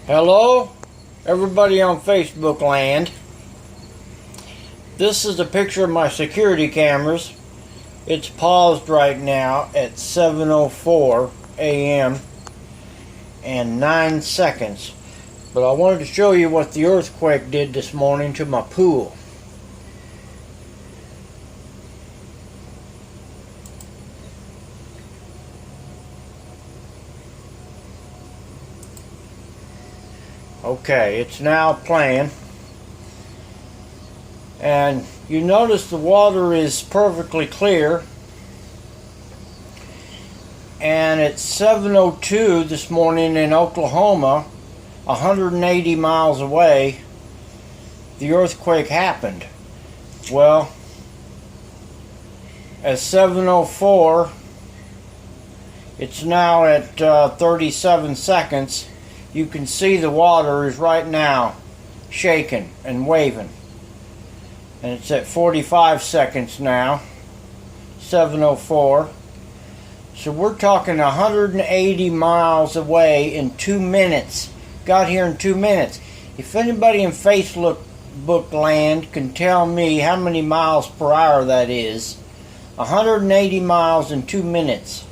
Hello, everybody on Facebook land. This is a picture of my security cameras. It's paused right now at 7:04 a.m. and 9 seconds. But I wanted to show you what the earthquake did this morning to my pool. Okay, it's now playing. And you notice the water is perfectly clear. And it's 7:02 this morning in Oklahoma, 180 miles away, the earthquake happened. Well, at 7:04, it's now at 37 seconds. You can see the water is right now shaking and waving. And it's at 45 seconds now, 7:04. So we're talking 180 miles away in 2 minutes. Got here in 2 minutes. If anybody in Facebook land can tell me how many miles per hour that is, 180 miles in 2 minutes.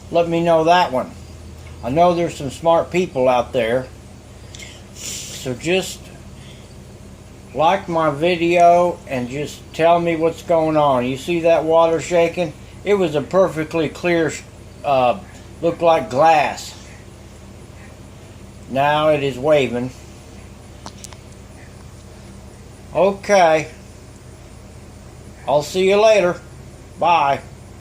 Let me know that one. I know there's some smart people out there. So just like my video and just tell me what's going on. You see that water shaking? It was a perfectly clear, looked like glass. Now it is waving. Okay. I'll see you later. Bye.